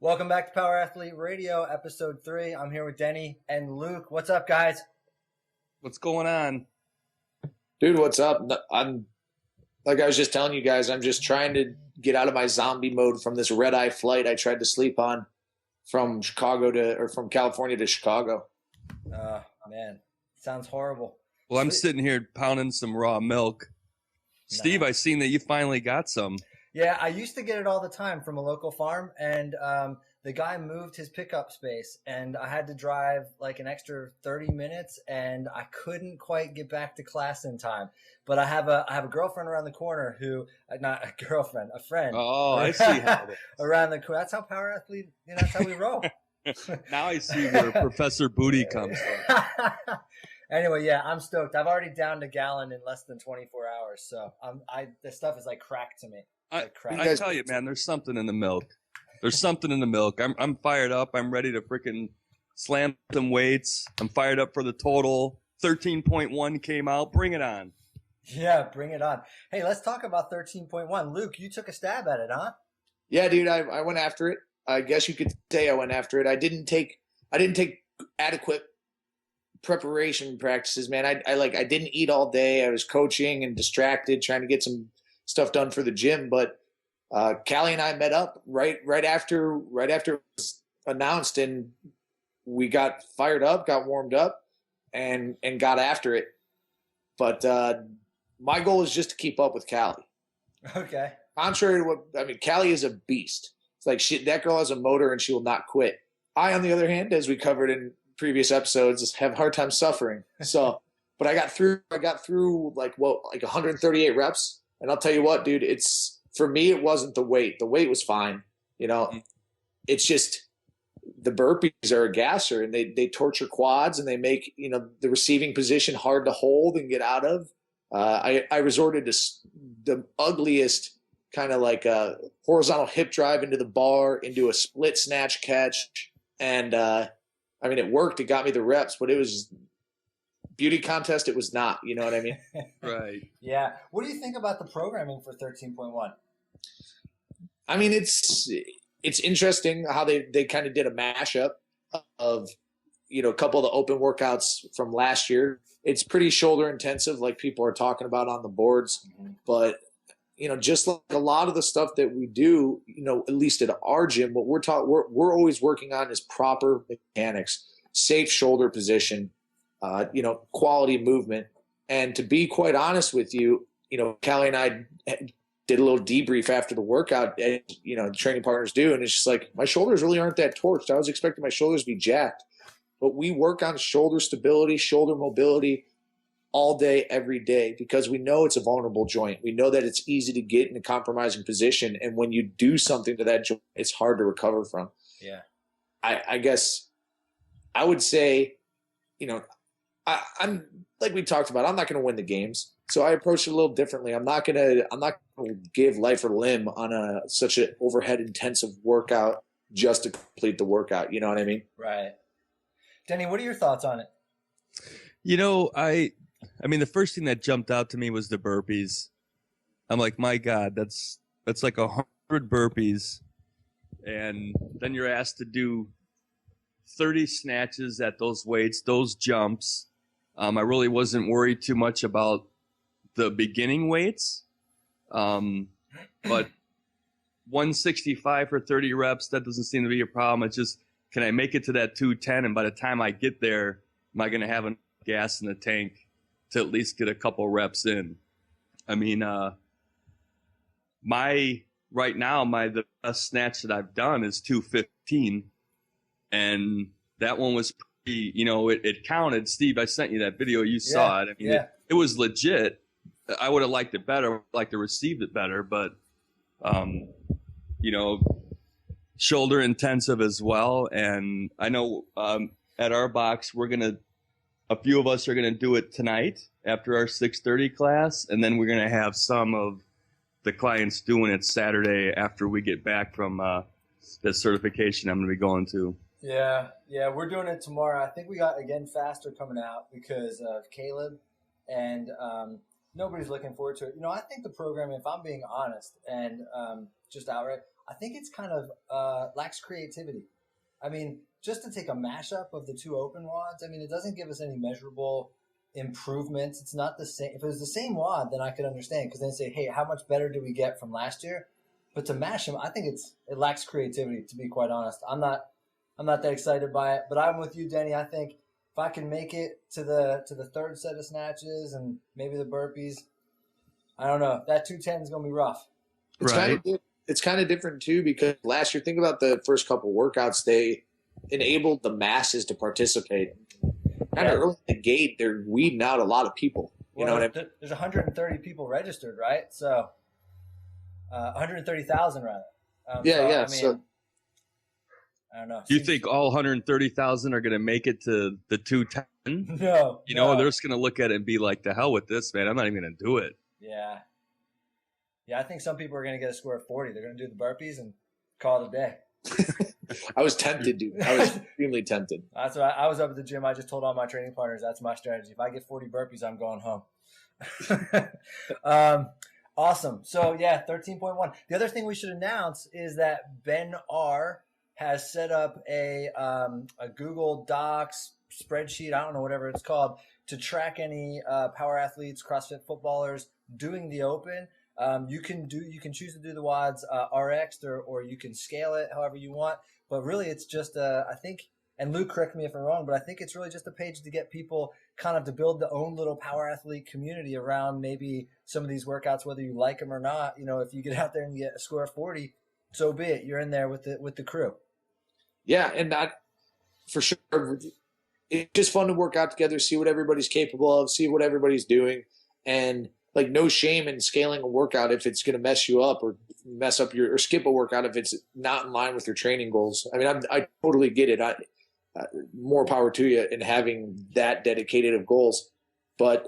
Welcome back to Power Athlete Radio, episode 3. I'm here with Denny and Luke. What's up, guys? What's going on? Dude, what's up? I'm like I was just telling you guys, I'm just trying to get out of my zombie mode from this red-eye flight I tried to sleep on from California to Chicago. Oh, man. Sounds horrible. Well, I'm sitting here pounding some raw milk. Steve, I seen that you finally got some. Yeah, I used to get it all the time from a local farm, and the guy moved his pickup space, and I had to drive like an extra 30 minutes, and I couldn't quite get back to class in time. But I have a girlfriend around the corner who, not a girlfriend, a friend. Oh, I see how it is. Around the corner. That's how Power Athlete, that's how we roll. Now I see where Professor Booty comes from. Anyway, yeah, I'm stoked. I've already downed a gallon in less than 24 hours, so this stuff is like crack to me. I tell you, man, there's something in the milk. There's something in the milk. I'm fired up. I'm ready to freaking slam some weights. I'm fired up for the total. 13.1 came out. Bring it on. Yeah, bring it on. Hey, let's talk about 13.1. Luke, you took a stab at it, huh? Yeah, dude, I went after it. I guess you could say I went after it. I didn't take adequate preparation practices, man. I didn't eat all day. I was coaching and distracted, trying to get some stuff done for the gym. But Callie and I met up right after it was announced, and we got fired up, got warmed up, and got after it. But my goal is just to keep up with Callie. Okay. Contrary to what Callie is a beast. It's like that girl has a motor and she will not quit. I, on the other hand, as we covered in previous episodes, have a hard time suffering. So, but I got through like 138 reps. And I'll tell you what, dude, for me, it wasn't the weight. The weight was fine. It's just the burpees are a gasser, and they torture quads, and they make, the receiving position hard to hold and get out of. I resorted to the ugliest kind of like a horizontal hip drive into the bar, into a split snatch catch. And it worked. It got me the reps, but it was beauty contest. It was not, you know what I mean? Right. Yeah. What do you think about the programming for 13.1? It's interesting how they kind of did a mashup of, a couple of the open workouts from last year. It's pretty shoulder intensive, like people are talking about on the boards, but just like a lot of the stuff that we do, at least at our gym, what we're always working on is proper mechanics, safe shoulder position, quality movement. And to be quite honest with you, Callie and I did a little debrief after the workout, training partners do. And it's just like, my shoulders really aren't that torched. I was expecting my shoulders to be jacked, but we work on shoulder stability, shoulder mobility all day, every day, because we know it's a vulnerable joint. We know that it's easy to get in a compromising position. And when you do something to that joint, it's hard to recover from. Yeah. I guess I would say, I'm like we talked about, I'm not going to win the games. So I approach it a little differently. I'm not going to give life or limb on such an overhead intensive workout just to complete the workout. You know what I mean? Right. Denny, what are your thoughts on it? The first thing that jumped out to me was the burpees. I'm like, my God, that's like 100 burpees. And then you're asked to do 30 snatches at those weights, those jumps. I really wasn't worried too much about the beginning weights. But 165 for 30 reps, that doesn't seem to be a problem. It's just, can I make it to that 210? And by the time I get there, am I going to have enough gas in the tank to at least get a couple reps in? The best snatch that I've done is 215. And that one was pretty, it counted. Steve, I sent you that video. You saw it. It was legit. I would have liked it better, like to received it better, but, shoulder intensive as well. And I know at our box, a few of us are going to do it tonight after our 6:30 class. And then we're going to have some of the clients doing it Saturday after we get back from the certification I'm going to be going to. Yeah, we're doing it tomorrow. I think we got, again, faster coming out because of Caleb, and nobody's looking forward to it. I think the program, if I'm being honest and just outright, I think it's kind of lacks creativity. I mean, just to take a mashup of the two open wads, I mean, it doesn't give us any measurable improvements. It's not the same. If it was the same wad, then I could understand, because then say, hey, how much better do we get from last year? But to mash them, I think it lacks creativity, to be quite honest. I'm not that excited by it, but I'm with you, Denny. I think if I can make it to the third set of snatches and maybe the burpees, I don't know. That 210 is going to be rough. It's kind of different too, because last year, think about the first couple workouts, they enabled the masses to participate. Kind of early in the gate, they're weeding out a lot of people. You know what I mean? There's 130 people registered, right? So 130,000 rather. So I don't know. Do you think all 130,000 are going to make it to the 210? No. You know, they're just going to look at it and be like, "The hell with this, man! I'm not even going to do it." Yeah. Yeah, I think some people are going to get a score of 40. They're going to do the burpees and call it a day. I was tempted, dude. I was extremely tempted. That's why I was up at the gym. I just told all my training partners that's my strategy. If I get 40 burpees, I'm going home. Awesome. So, yeah, 13.1. The other thing we should announce is that Ben R. has set up a Google Docs spreadsheet, I don't know, whatever it's called, to track any power athletes, CrossFit footballers doing the open. You can choose to do the WODs RX or you can scale it however you want. But really, it's just I think, and Luke, correct me if I'm wrong, but I think it's really just a page to get people kind of to build their own little power athlete community around maybe some of these workouts, whether you like them or not. You know, if you get out there and you get a score of 40, so be it. You're in there with the crew. Yeah, and that for sure. It's just fun to work out together, see what everybody's capable of, see what everybody's doing, and like no shame in scaling a workout if it's going to mess you up or mess up or skip a workout if it's not in line with your training goals. I mean, I totally get it. More power to you in having that dedicated of goals, but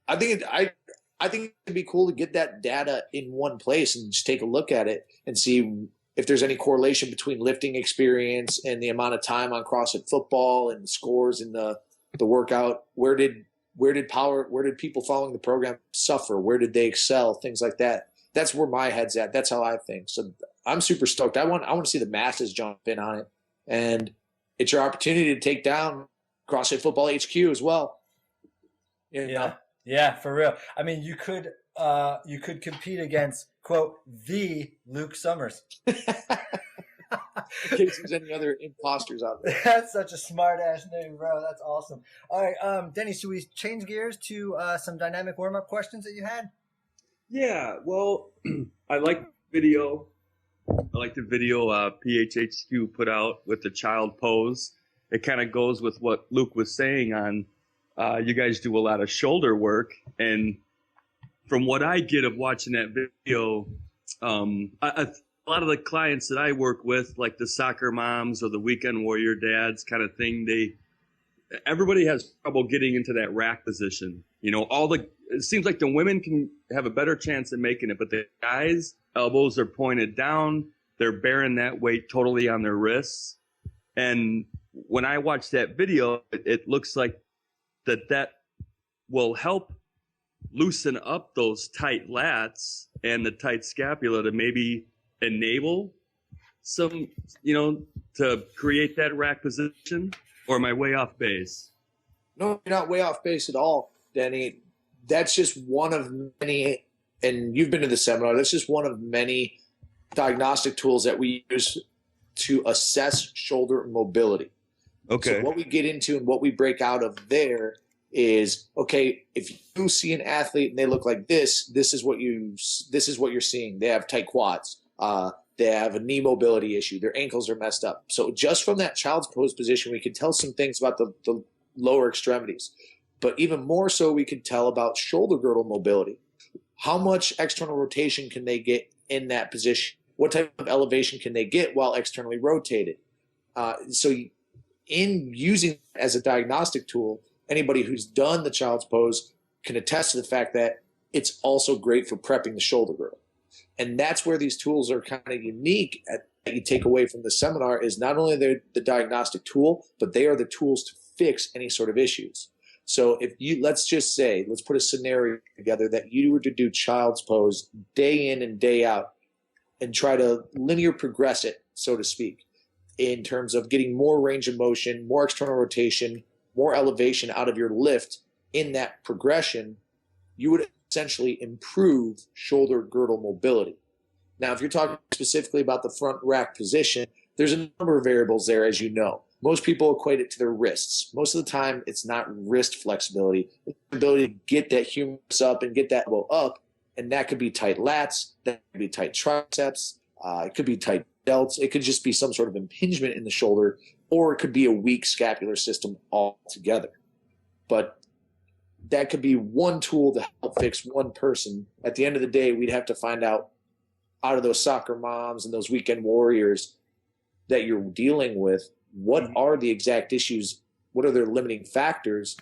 I think it'd be cool to get that data in one place and just take a look at it and see if there's any correlation between lifting experience and the amount of time on CrossFit football and the scores in the workout. Where did people following the program suffer? Where did they excel? Things like that. That's where my head's at. That's how I think. So I'm super stoked. I want to see the masses jump in on it, and it's your opportunity to take down CrossFit Football HQ as well. You know? Yeah, for real. I mean, you could compete against, quote, the Luke Summers. In case there's any other imposters out there. That's such a smart ass name, bro. That's awesome. All right, Denny, should we change gears to some dynamic warm up questions that you had? Yeah, well, I like video. I like the video PHHQ put out with the child pose. It kind of goes with what Luke was saying on you guys do a lot of shoulder work. And from what I get of watching that video, a lot of the clients that I work with, like the soccer moms or the weekend warrior dads kind of thing, everybody has trouble getting into that rack position. You know, it seems like the women can have a better chance of making it, but the guys, elbows are pointed down. They're bearing that weight totally on their wrists. And when I watch that video, it looks like that will help loosen up those tight lats and the tight scapula to maybe enable some, to create that rack position. Or am I way off base? No, you're not way off base at all, Denny. That's just one of many, and you've been to the seminar, that's just one of many diagnostic tools that we use to assess shoulder mobility. Okay. So what we get into and what we break out of there is, okay, if you see an athlete and they look like this is what you're seeing. They have tight quads. They have a knee mobility issue. Their ankles are messed up. So just from that child's pose position, we can tell some things about the lower extremities. But even more so, we can tell about shoulder girdle mobility. How much external rotation can they get in that position? What type of elevation can they get while externally rotated? So in using it as a diagnostic tool, anybody who's done the child's pose can attest to the fact that it's also great for prepping the shoulder girdle. And that's where these tools are kind of unique that you take away from the seminar is not only they're the diagnostic tool, but they are the tools to fix any sort of issues. So let's put a scenario together that you were to do child's pose day in and day out. and try to linear progress it, so to speak, in terms of getting more range of motion, more external rotation, more elevation out of your lift in that progression, you would essentially improve shoulder girdle mobility. Now, if you're talking specifically about the front rack position, there's a number of variables there, as you know. Most people equate it to their wrists. Most of the time, it's not wrist flexibility. It's the ability to get that humerus up and get that elbow up, and that could be tight lats, that could be tight triceps, it could be tight delts, it could just be some sort of impingement in the shoulder, or it could be a weak scapular system altogether. But that could be one tool to help fix one person. At the end of the day, we'd have to find out of those soccer moms and those weekend warriors that you're dealing with, what are the exact issues, what are their limiting factors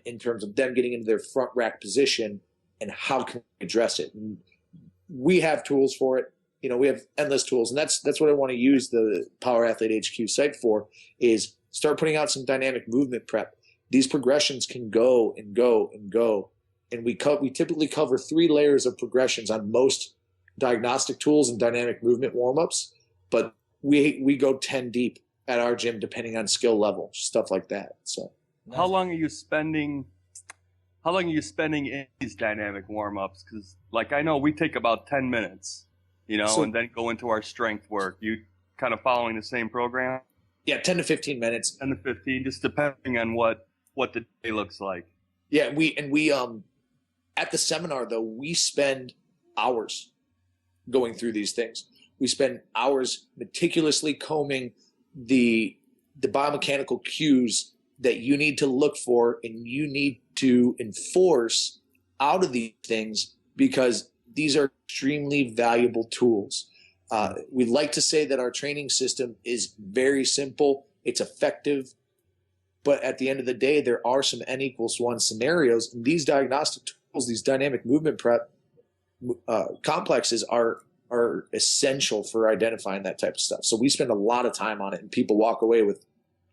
in terms of them getting into their front rack position, and how can we address it? And we have tools for it. You know, we have endless tools, and that's what I want to use the Power Athlete HQ site for, is start putting out some dynamic movement prep. These progressions can go and go and go, and we typically cover 3 layers of progressions on most diagnostic tools and dynamic movement warm-ups, but we go 10 deep at our gym depending on skill level, stuff like that. So how long are you spending in these dynamic warm-ups? Because like I know we take about 10 minutes, you know, and then go into our strength work. You kind of following the same program? Yeah, 10 to 15 minutes. 10 to 15, just depending on what the day looks like. Yeah, we at the seminar though, we spend hours going through these things. We spend hours meticulously combing the biomechanical cues that you need to look for and you need to enforce out of these things, because these are extremely valuable tools. We like to say that our training system is very simple, it's effective, but at the end of the day, there are some N=1 scenarios. And these diagnostic tools, these dynamic movement prep complexes are essential for identifying that type of stuff. So we spend a lot of time on it, and people walk away with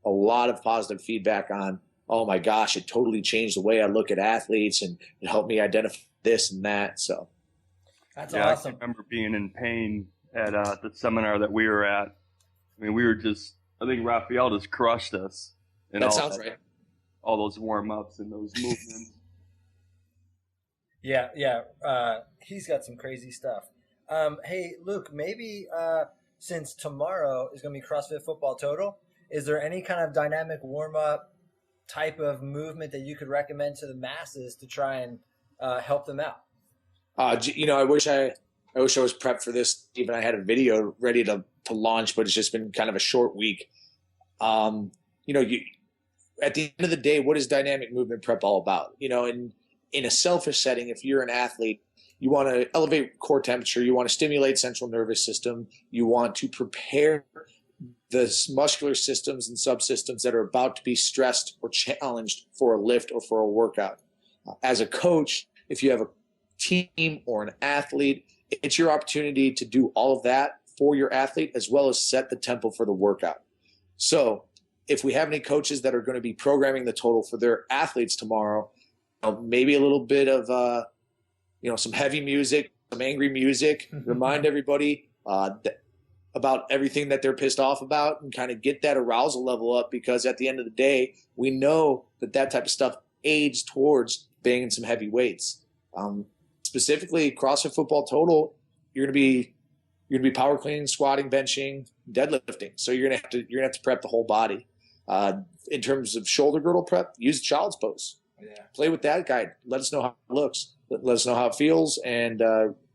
a lot of positive feedback on, oh my gosh, it totally changed the way I look at athletes, and it helped me identify this and that. So that's awesome. I remember being in pain at the seminar that we were at. I mean, I think Raphael just crushed us. That sounds right. All those warm-ups and those movements. Yeah. He's got some crazy stuff. Hey, Luke, maybe since tomorrow is going to be CrossFit Football Total, is there any kind of dynamic warm-up type of movement that you could recommend to the masses to try and help them out? You know, I wish I was prepped for this. Even I had a video ready to launch, but it's just been kind of a short week. You know, at the end of the day, what is dynamic movement prep all about? You know, in a selfish setting, if you're an athlete, you want to elevate core temperature, you want to stimulate central nervous system, you want to prepare the muscular systems and subsystems that are about to be stressed or challenged for a lift or for a workout. As a coach, if you have a team or an athlete, it's your opportunity to do all of that for your athlete, as well as set the tempo for the workout. So if we have any coaches that are going to be programming the total for their athletes tomorrow, maybe a little bit of some heavy music, some angry music, remind everybody about everything that they're pissed off about, and kind of get that arousal level up, because at the end of the day, we know that type of stuff aids towards banging some heavy weights. Specifically, CrossFit Football Total, you're going to be power cleaning, squatting, benching, deadlifting. So you're going to have to prep the whole body. In terms of shoulder girdle prep, use child's pose. Yeah. Play with that guide. Let us know how it looks. Let us know how it feels, and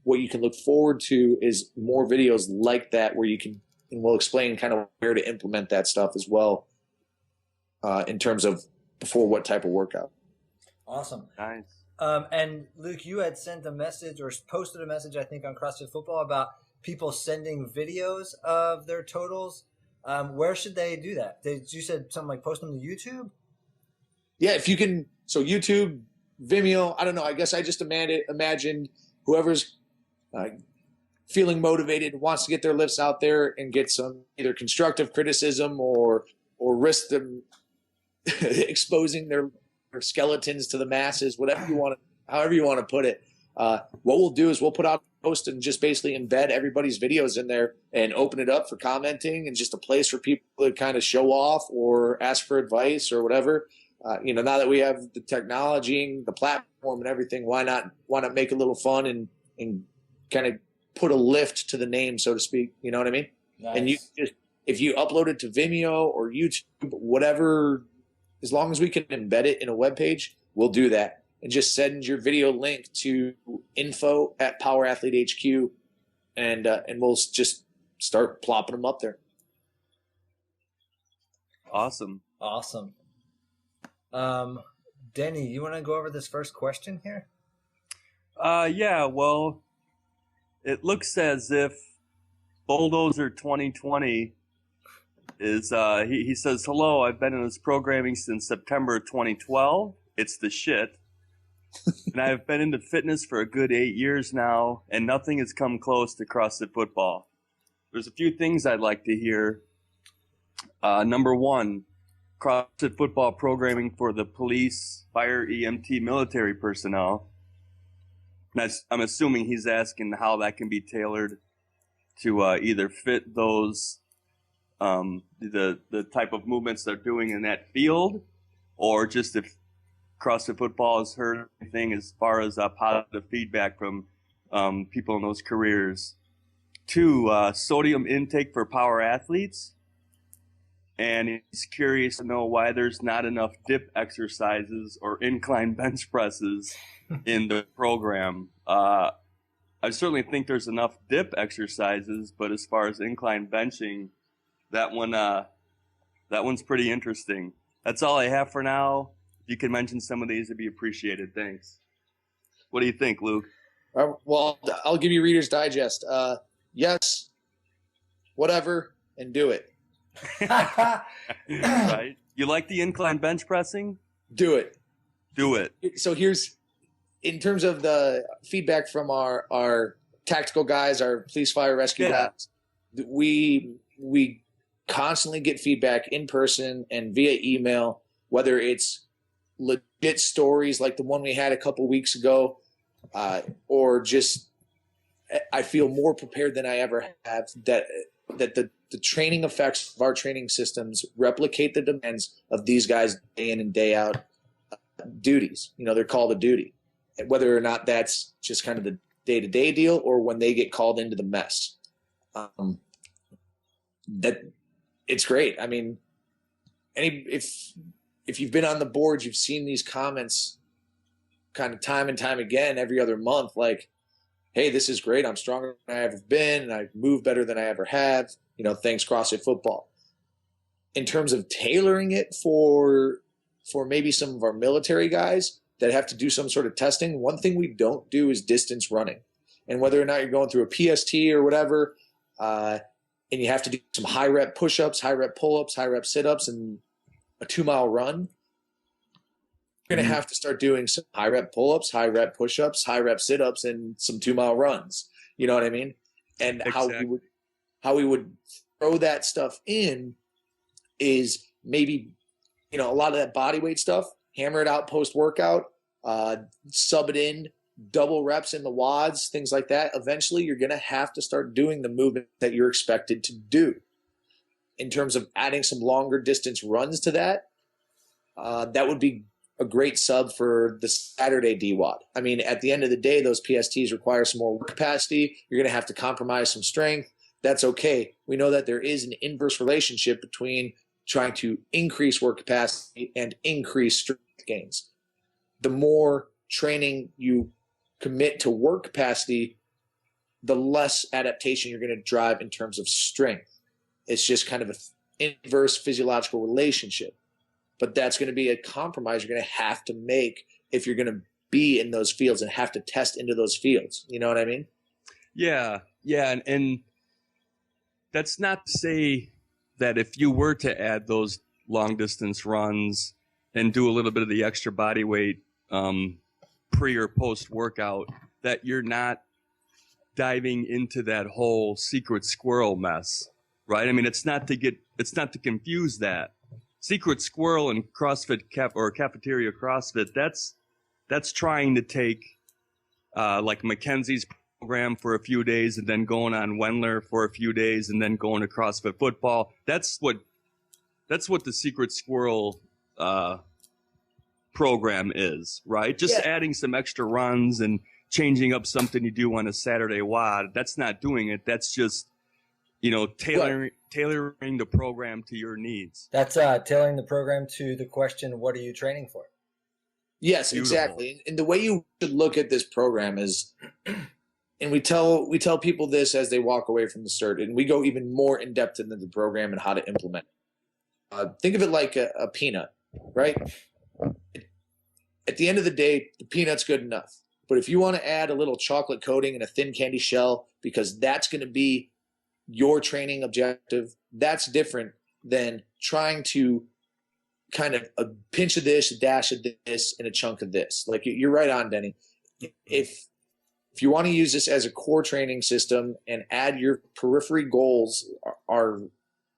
what you can look forward to is more videos like that where you can, and we'll explain kind of where to implement that stuff as well, in terms of before what type of workout. Awesome. Nice. And Luke, you had sent a message or posted a message, I think, on CrossFit Football about people sending videos of their totals. Where should they do that? You said something like post them to YouTube? Yeah, if you can. So YouTube, Vimeo, I don't know. I guess I just imagined whoever's feeling motivated, wants to get their lifts out there and get some either constructive criticism or risk them exposing their skeletons to the masses, however you want to put it. What we'll do is we'll put out post and just basically embed everybody's videos in there and open it up for commenting and just a place for people to kind of show off or ask for advice or whatever. Now that we have the technology, the platform and everything, why not make it a little fun and kind of put a lift to the name, so to speak. You know what I mean? Nice. And if you upload it to Vimeo or YouTube, whatever, as long as we can embed it in a web page, we'll do that. And just send your video link to info@PowerAthleteHQ, and we'll just start plopping them up there. Awesome. Denny, you want to go over this first question here? Yeah, well, it looks as if Bulldozer 2020 is, he says, hello, I've been in this programming since September 2012. It's the shit. And I've been into fitness for a good 8 years now, and nothing has come close to CrossFit football. There's a few things I'd like to hear. Number one, CrossFit football programming for the police, fire, EMT, military personnel. And I'm assuming he's asking how that can be tailored to either fit those, the type of movements they're doing in that field, or just if CrossFit football has heard anything as far as positive feedback from people in those careers. Two, sodium intake for power athletes. And he's curious to know why there's not enough dip exercises or incline bench presses in the program. I certainly think there's enough dip exercises, but as far as incline benching, that one's pretty interesting. That's all I have for now. If you can mention some of these, it'd be appreciated. Thanks. What do you think, Luke? Well, I'll give you Reader's Digest. Yes, whatever, and do it. Right? You like the incline bench pressing? Do it. So here's, in terms of the feedback from our tactical guys, our police, fire, rescue guys, we constantly get feedback in person and via email, whether it's legit stories like the one we had a couple weeks ago, or just I feel more prepared than I ever have, that the training effects of our training systems replicate the demands of these guys day in and day out duties. They're called a duty, whether or not that's just kind of the day-to-day deal or when they get called into the mess. That it's great. I mean, if you've been on the boards, you've seen these comments kind of time and time again every other month, like, hey, this is great. I'm stronger than I ever been, and I move better than I ever have. Thanks CrossFit football. In terms of tailoring it for maybe some of our military guys that have to do some sort of testing, one thing we don't do is distance running. And whether or not you're going through a PST or whatever, and you have to do some high rep push-ups, high rep pull-ups, high rep sit-ups, and a 2-mile run, you're going to have to start doing some high rep pull-ups, high rep push-ups, high rep sit-ups, and some 2-mile runs. You know what I mean? And exactly. how we would throw that stuff in is maybe, a lot of that body weight stuff, hammer it out post-workout, sub it in, double reps in the wads, things like that. Eventually, you're going to have to start doing the movement that you're expected to do. In terms of adding some longer distance runs to that, that would be a great sub for the Saturday DWAD. I mean, at the end of the day, those PSTs require some more work capacity. You're going to have to compromise some strength. That's okay. We know that there is an inverse relationship between trying to increase work capacity and increase strength gains. The more training you commit to work capacity, the less adaptation you're going to drive in terms of strength. It's just kind of an inverse physiological relationship. But that's going to be a compromise you're going to have to make if you're going to be in those fields and have to test into those fields. You know what I mean? Yeah. And that's not to say that if you were to add those long distance runs and do a little bit of the extra body weight pre or post workout, that you're not diving into that whole secret squirrel mess, right? I mean, it's not to confuse that. Secret squirrel and CrossFit or cafeteria CrossFit, that's trying to take like Mackenzie's program for a few days and then going on Wendler for a few days and then going to CrossFit football. That's what the Secret Squirrel program is, right? Just adding some extra runs and changing up something you do on a Saturday WOD. That's not doing it. That's just, tailoring the program to your needs. That's tailoring the program to the question, what are you training for? Yes, Beautiful. exactly. And the way you should look at this program is, and we tell people this as they walk away from the cert, and we go even more in depth into the program and how to implement it. Think of it like a peanut, right? At the end of the day, the peanut's good enough. But if you want to add a little chocolate coating and a thin candy shell, because that's going to be your training objective, that's different than trying to kind of a pinch of this, a dash of this, and a chunk of this. Like, you're right on, Denny. If you want to use this as a core training system and add your periphery goals are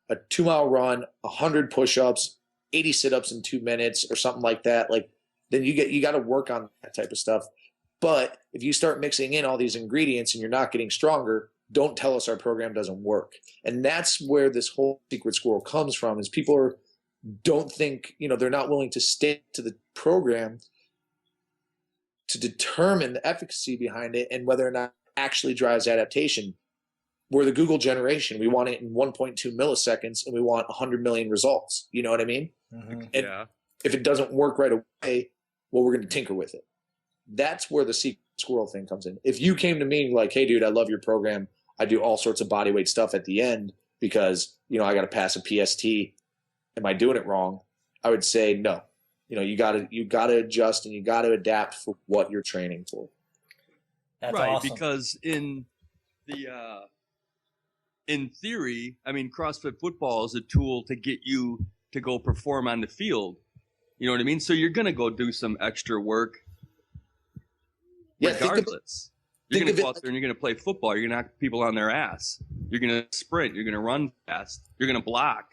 a 2-mile run, 100 push-ups, 80 sit-ups in 2 minutes or something like that, like, then you got to work on that type of stuff. But if you start mixing in all these ingredients and you're not getting stronger, don't tell us our program doesn't work. And that's where this whole Secret Squirrel comes from, is people don't think, they're not willing to stick to the program to determine the efficacy behind it and whether or not it actually drives adaptation. We're the Google generation. We want it in 1.2 milliseconds and we want 100 million results. You know what I mean? Mm-hmm. And if it doesn't work right away, well, we're going to tinker with it. That's where the Secret Squirrel thing comes in. If you came to me like, hey, dude, I love your program. I do all sorts of bodyweight stuff at the end because, I got to pass a PST. Am I doing it wrong? I would say no. You got to adjust and you got to adapt for what you're training for. That's right, awesome. because in theory, I mean, CrossFit football is a tool to get you to go perform on the field. You know what I mean? So you're going to go do some extra work regardless. You're going to go out there and you're going to play football. You're going to knock people on their ass. You're going to sprint. You're going to run fast. You're going to block.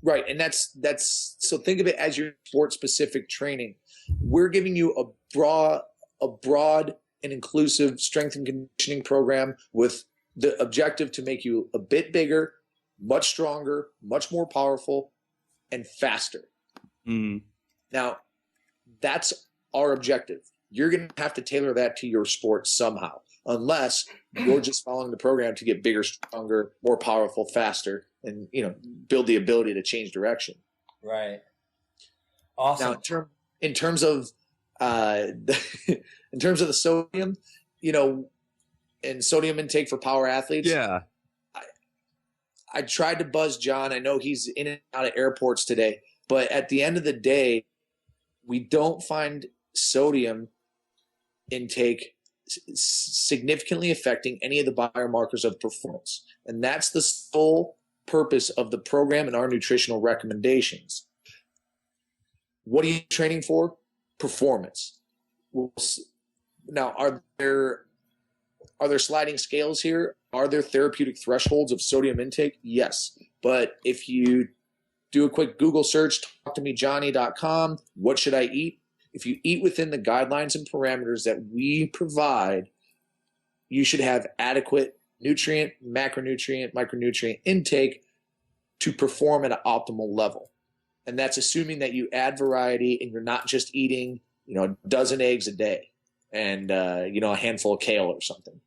Right, and that's so think of it as your sport-specific training. We're giving you a broad and inclusive strength and conditioning program with the objective to make you a bit bigger, much stronger, much more powerful, and faster. Mm. Now, that's our objective. You're going to have to tailor that to your sport somehow, unless you're just following the program to get bigger, stronger, more powerful, faster, and build the ability to change direction. Right. Awesome. Now, in terms of in terms of the sodium, and sodium intake for power athletes. Yeah. I tried to buzz John. I know he's in and out of airports today, but at the end of the day, we don't find sodium intake significantly affecting any of the biomarkers of performance. And that's the sole purpose of the program and our nutritional recommendations. What are you training for? Performance. Now, are there sliding scales here? Are there therapeutic thresholds of sodium intake? Yes. But if you do a quick Google search, talktomejohnny.com, what should I eat? If you eat within the guidelines and parameters that we provide, you should have adequate nutrient, macronutrient, micronutrient intake to perform at an optimal level. And that's assuming that you add variety and you're not just eating, a dozen eggs a day and, a handful of kale or something.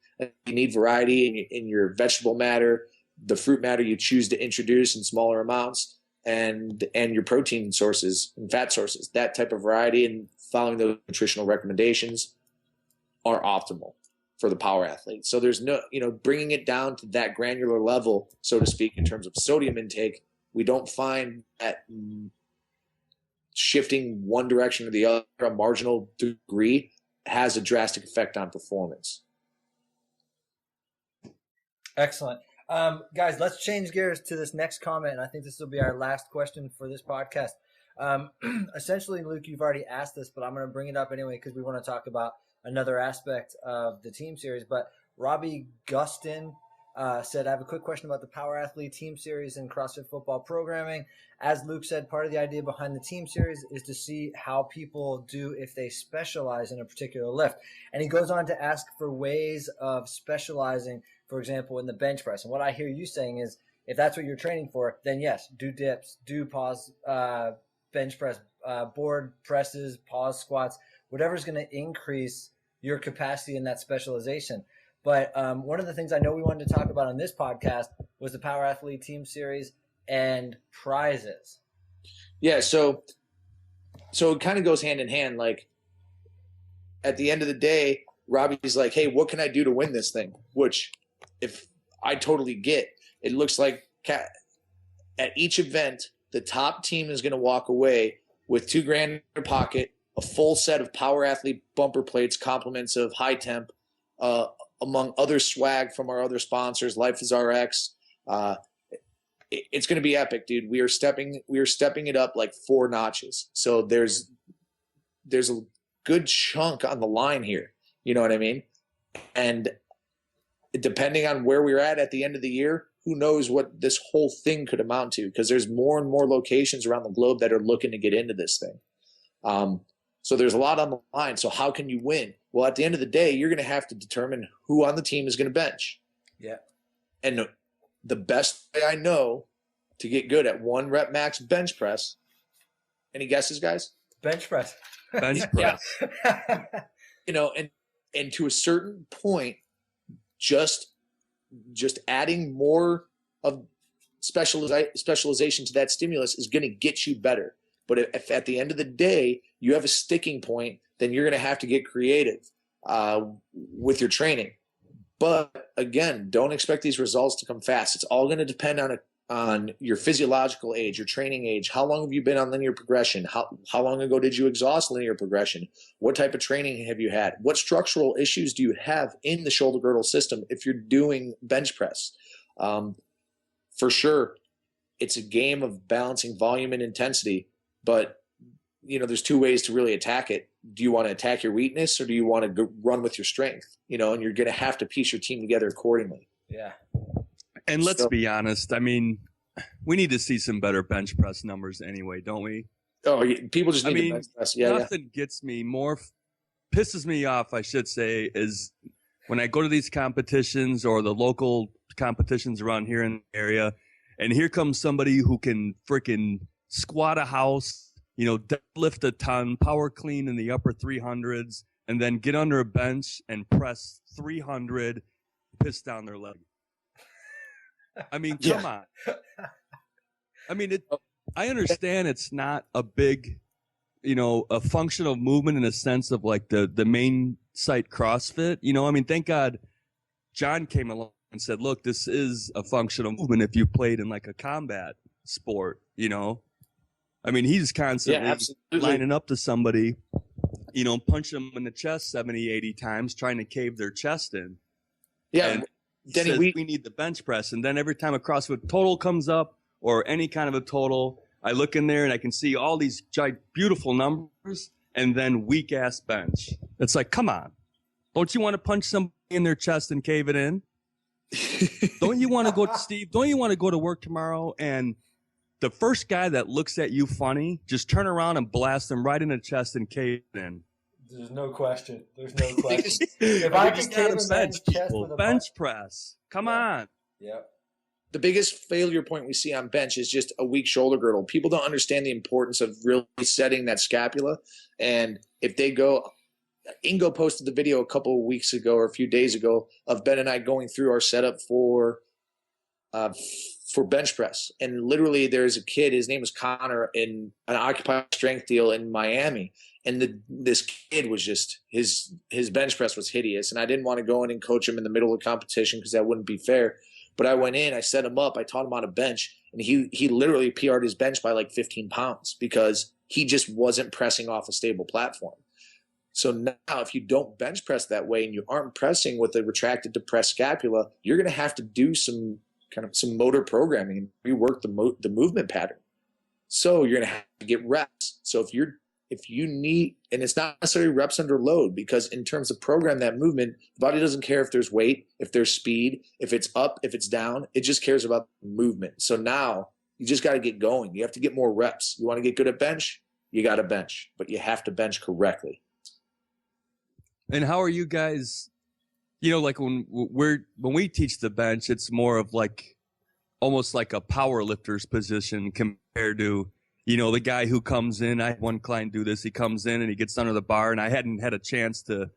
You need variety in your vegetable matter, the fruit matter you choose to introduce in smaller amounts, and your protein sources and fat sources. That type of variety and following those nutritional recommendations are optimal for the power athlete. So there's no, bringing it down to that granular level, so to speak, in terms of sodium intake, we don't find that shifting one direction or the other, a marginal degree, has a drastic effect on performance. Excellent. Guys, let's change gears to this next comment, and I think this will be our last question for this podcast. Essentially, Luke, you've already asked this, but I'm going to bring it up anyway because we want to talk about another aspect of the team series. But Robbie Gustin said, I have a quick question about the Power Athlete Team Series and CrossFit football programming. As Luke said, part of the idea behind the team series is to see how people do if they specialize in a particular lift. And he goes on to ask for ways of specializing, for example, in the bench press. And what I hear you saying is, if that's what you're training for, then yes, do dips, do pause, bench press, board presses, pause squats, whatever's going to increase your capacity in that specialization. But one of the things I know we wanted to talk about on this podcast was the Power Athlete Team Series and prizes. Yeah, so it kind of goes hand in hand. Like, at the end of the day, Robbie's like, hey, what can I do to win this thing? Which, if I totally get, it looks like at each event, the top team is going to walk away with $2,000 in their pocket, a full set of Power Athlete bumper plates, compliments of High Temp, among other swag from our other sponsors, Life is RX. It's going to be epic, dude. We are stepping it up like 4 notches. So there's a good chunk on the line here. You know what I mean? And depending on where we're at the end of the year, who knows what this whole thing could amount to, because there's more and more locations around the globe that are looking to get into this thing. So there's a lot on the line. So how can you win? Well, at the end of the day, you're going to have to determine who on the team is going to bench. Yeah. And the best way I know to get good at 1 rep max bench press, any guesses, guys? Bench press. Bench press. You know, and to a certain point, just adding more of specialization to that stimulus is going to get you better. But if at the end of the day you have a sticking point, then you're going to have to get creative with your training. But again, don't expect these results to come fast. It's all going to depend on your physiological age, your training age. How long have you been on linear progression? How long ago did you exhaust linear progression? What type of training have you had? What structural issues do you have in the shoulder girdle system if you're doing bench press? For sure, it's a game of balancing volume and intensity, but you know, there's 2 ways to really attack it. Do you want to attack your weakness, or do you want to run with your strength? You know, and you're going to have to piece your team together accordingly. Yeah. And let's be honest. I mean, we need to see some better bench press numbers anyway, don't we? Oh, people just need to bench press. Yeah, nothing gets me more, pisses me off, I should say, is when I go to these competitions or the local competitions around here in the area, and here comes somebody who can freaking squat a house, you know, deadlift a ton, power clean in the upper 300s, and then get under a bench and press 300, piss down their leg. I mean, come on. I mean, I understand it's not a big, you know, a functional movement in a sense of like the main site CrossFit. You know, I mean, thank God John came along and said, look, this is a functional movement if you played in like a combat sport, you know. I mean, he's constantly lining up to somebody, you know, punching them in the chest 70, 80 times, trying to cave their chest in. Yeah, and Denny, says, we need the bench press. And then every time a CrossFit total comes up or any kind of a total, I look in there and I can see all these beautiful numbers and then weak-ass bench. It's like, come on. Don't you want to punch somebody in their chest and cave it in? Don't you want to go, Steve, don't you want to go to work tomorrow and the first guy that looks at you funny, just turn around and blast them right in the chest and cave in? There's no question. There's no question. If I could cave a man's chest with a bench press. Come on. Yep. The biggest failure point we see on bench is just a weak shoulder girdle. People don't understand the importance of really setting that scapula. And if they go, Ingo posted the video a couple of weeks ago or a few days ago of Ben and I going through our setup for bench press. And literally there's a kid, his name was Connor, in an occupied strength deal in Miami. And this kid was just, his bench press was hideous. And I didn't want to go in and coach him in the middle of the competition because that wouldn't be fair. But I went in, I set him up, I taught him how to bench, and he literally PR'd his bench by like 15 pounds because he just wasn't pressing off a stable platform. So now if you don't bench press that way and you aren't pressing with a retracted depressed scapula, you're going to have to do some motor programming and rework the movement pattern. So you're going to have to get reps. So if you're if you need, and it's not necessarily reps under load, because in terms of program that movement, the body doesn't care if there's weight, if there's speed, if it's up, if it's down. It just cares about movement. So now you just got to get going. You have to get more reps. You want to get good at bench, you got to bench, but you have to bench correctly. And how are you guys, like when we teach the bench, it's more of like almost like a power lifter's position compared to, the guy who comes in. I had one client do this. He comes in and he gets under the bar, and I hadn't had a chance to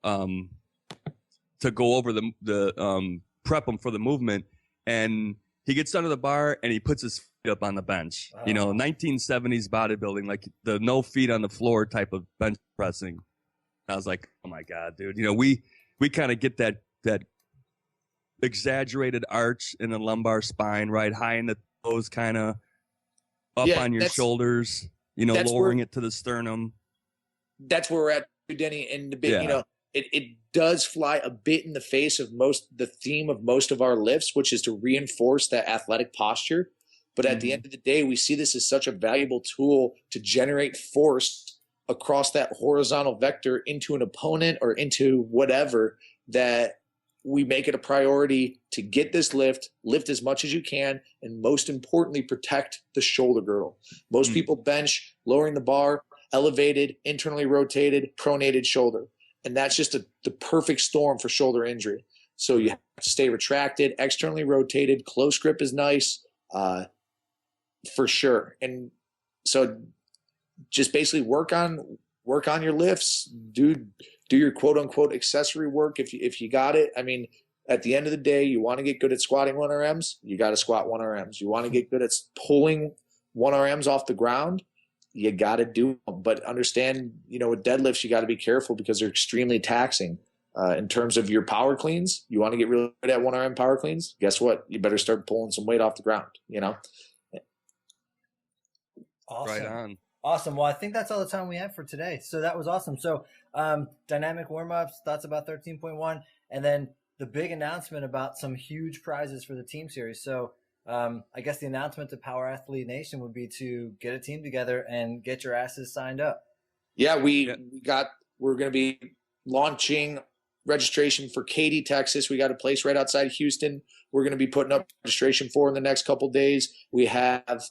go over the prep him for the movement. And he gets under the bar and he puts his feet up on the bench. 1970s bodybuilding, like the no feet on the floor type of bench pressing. I was like, oh my God, dude. We kind of get that exaggerated arch in the lumbar spine, right? High in the toes, kind of up on your shoulders, lowering it to the sternum. That's where we're at, Denny. And it does fly a bit in the face of the theme of most of our lifts, which is to reinforce that athletic posture. But at the end of the day, we see this as such a valuable tool to generate force across that horizontal vector into an opponent or into whatever, that we make it a priority to get this lift as much as you can, and most importantly, protect the shoulder girdle. Most people bench lowering the bar, elevated, internally rotated, pronated shoulder. And that's just the perfect storm for shoulder injury. So you have to stay retracted, externally rotated, close grip is nice, for sure. And so just basically work on your lifts, do your quote unquote accessory work if you got it. I mean, at the end of the day, you want to get good at squatting 1RMs, you got to squat 1RMs. You want to get good at pulling 1RMs off the ground, you got to do them. But understand, with deadlifts, you got to be careful because they're extremely taxing. In terms of your power cleans, you want to get really good at 1RM power cleans, guess what? You better start pulling some weight off the ground, Awesome. Right on. Awesome. Well, I think that's all the time we have for today. So that was awesome. So dynamic warm-ups, thoughts about 13.1, and then the big announcement about some huge prizes for the team series. So I guess the announcement to Power Athlete Nation would be to get a team together and get your asses signed up. Yeah, we're going to be launching registration for Katy, Texas. We got a place right outside Houston. We're going to be putting up registration for in the next couple of days. We have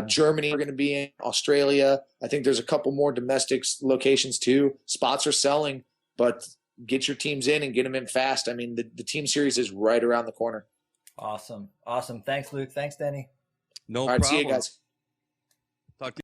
Germany we're going to be in, Australia. I think there's a couple more domestic locations too. Spots are selling, but get your teams in and get them in fast. I mean, the team series is right around the corner. Awesome. Thanks, Luke. Thanks, Denny. No All right, problem. see you guys. Talk to you.